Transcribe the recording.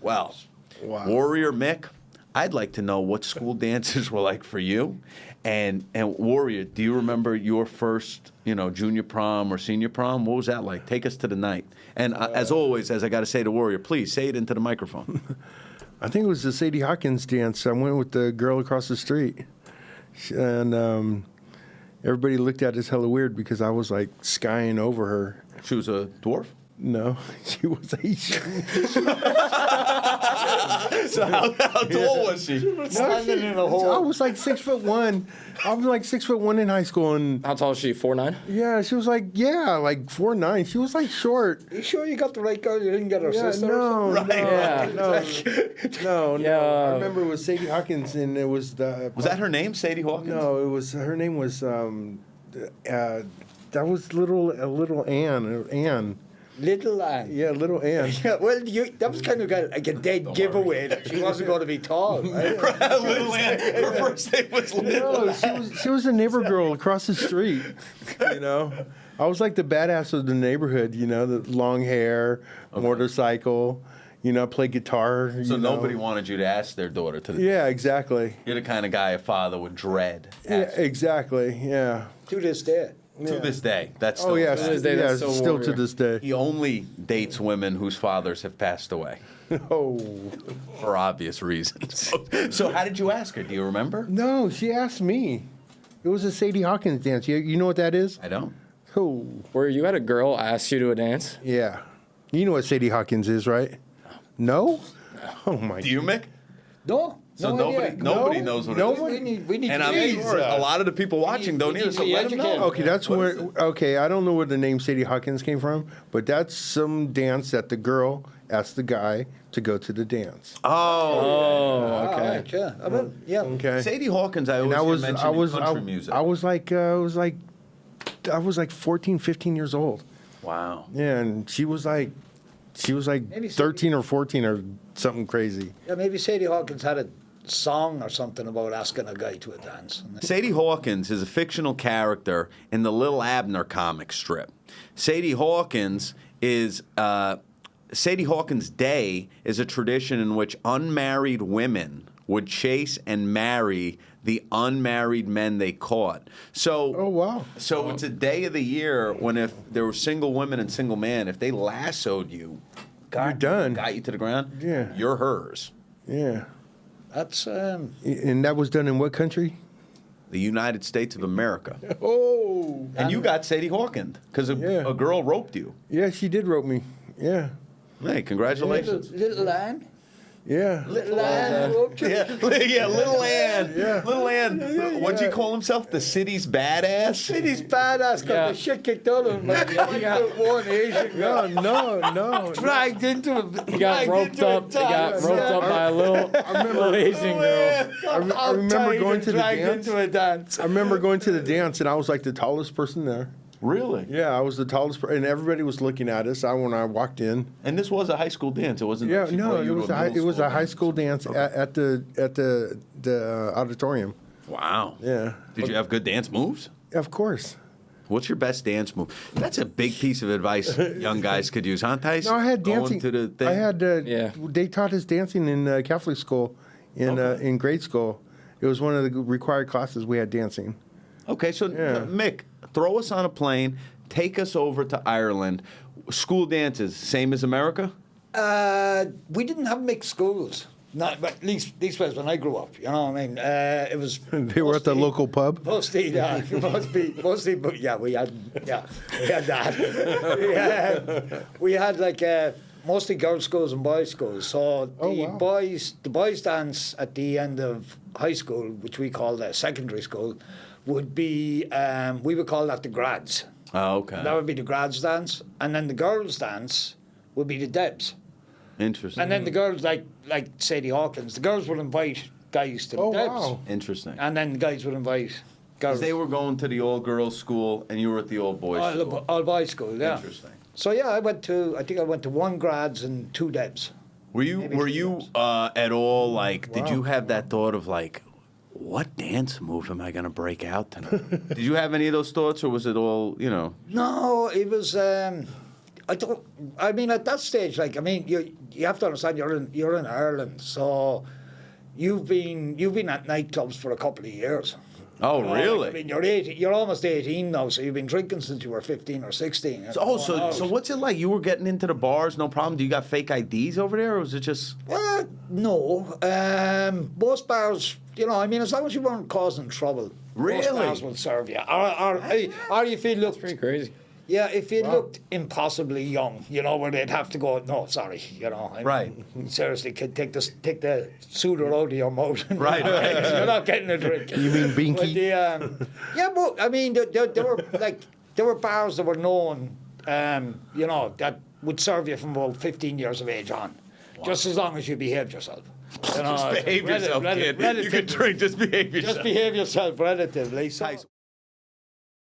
Well, Wow. Warrior Mick, I'd like to know what school dances were like for you. And Warrior, do you remember your first, junior prom or senior prom? What was that like? Take us to the night. And as always, as I got to say to Warrior, please say it into the microphone. I think it was the Sadie Hawkins dance. I went with the girl across the street. And everybody looked at us hella weird because I was like skying over her. She was a dwarf? No, she was Asian. So how tall was she? Standing in a I hole. was like 6'1". I was like 6'1" in high school, and How tall is she? 4'9"? yeah, she was like 4'9". She was like short. You sure you got the right girl? You didn't get her Yeah, sister? no, Right. Yeah. no. Yeah. I remember it was Sadie Hawkins, and it was the. Was that her name, Sadie Hawkins? No, it was her name was that was little Ann. Little Anne. Yeah, little Ann. Yeah, well, that was kind of like a dead giveaway that she wasn't going to be tall, right? Little Ann. Her first name was Little No, she was a neighbor girl across the street. I was like the badass of the neighborhood. The long hair, motorcycle. Play guitar. So nobody wanted you to ask their daughter to the Yeah, exactly. You're the kind of guy a father would dread. Yeah, exactly. Yeah. To this day. To this day. That's still Oh yeah, a fact. this day, that's yeah, so still to warrior. this day. He only dates women whose fathers have passed away Oh. for obvious reasons. So how did you ask her? Do you remember? No, she asked me. It was a Sadie Hawkins dance. You know what that is? I don't. Oh, Where you had a girl ask you to a dance? yeah. You know what Sadie Hawkins is, right? No? Oh my. Do you, Mick? No. So no nobody idea. nobody knows what it is. We need And to I'm be- sure a lot of the people watching don't we either. need So to be let them know. educated. Okay, that's What where. is it? Okay, I don't know where the name Sadie Hawkins came from, but that's some dance that the girl asked the guy to go to the dance. Oh. Oh, okay. Right, yeah. I mean, yeah. Okay. Sadie Hawkins, I And always hear mentioned in country music. I was like 14, 15 years old. Wow. Yeah, and she was like Maybe 13 or 14 or something crazy. Yeah, maybe Sadie Hawkins had a song or something about asking a guy to a dance. Sadie Hawkins is a fictional character in the Lil Abner comic strip. Sadie Hawkins Day is a tradition in which unmarried women would chase and marry the unmarried men they caught. So, Oh, wow. So it's a day of the year when if there were single women and single men, if they lassoed you, You're done. got you to the ground, Yeah. you're hers. Yeah. That's And that was done in what country? The United States of America. Oh. And you got Sadie Hawkins because Yeah. a girl roped you. Yeah, she did rope me. Yeah. Hey, congratulations. little Anne. Yeah. Little Anne. roped you. Yeah, Little Ann. Yeah. Little Ann. What'd you call himself? The city's badass? City's badass got Yeah. the shit kicked out of him. Like 5'1" Asian guy. No. Dragged into a. He got roped up. He got roped up by a little Asian girl. I remember going to the dragged dance. into a dance. I remember going to the dance, and I was like the tallest person there. Really? Yeah, I was the tallest, and everybody was looking at us. When I walked in. And this was a high school dance. It wasn't. Yeah, she no, brought it you to was middle school high dance. school dance at the auditorium. Wow. Yeah, Did you have good dance moves? of course. What's your best dance move? That's a big piece of advice young guys could use, huh, Tyce? No, I had Going dancing. to the thing? I had. Yeah. They taught us dancing in Catholic school, in grade school. It was one of the required classes. We had dancing. Okay, so Yeah. Mick, throw us on a plane, take us over to Ireland. School dances, same as America? We didn't have mixed schools. Not, but at least was when I grew up. You know what I mean? It was. They were at the local pub. Mostly, mostly, but yeah, we had that. We had like mostly girls' schools and boys' schools. So the boys dance at the end of high school, which we call secondary school, would be we would call that the grads. Oh, okay. That would be the grads dance, and then the girls' dance would be the debs. Interesting. And then the girls, like Sadie Hawkins, the girls would invite guys to the debs. Wow. Interesting. And then the guys would invite girls. Because they were going to the all-girls school, and you were at the all-boys school. All boys school, yeah. Interesting. So yeah, I went to one grads and two debs. Were you Maybe were two you debs. at all like? Did you have that thought of like, what dance move am I going to break out tonight? Did you have any of those thoughts, or was it all No, it was. I mean, at that stage, like, I mean, you have to understand you're in Ireland, so you've been at nightclubs for a couple of years. Oh, really? Like, I mean, you're almost 18 now, so you've been drinking since you were 15 or 16. So what's it like? You were getting into the bars, no problem. Do you got fake IDs over there, or was it just? No. Most bars, I mean, as long as you weren't causing trouble, most Really? bars will serve you. Or you feel looked Pretty crazy. Yeah, if you looked impossibly young, where they'd have to go, no, sorry, I mean, Right. Seriously, kid, take the soda out of your mouth. Right. You're not getting a drink. You mean Binky? Yeah, but I mean, there were bars that were known, that would serve you from about 15 years of age on, just as long as you behaved yourself. Just behave yourself, kid. You can drink, just behave yourself. Just behave yourself relatively. So.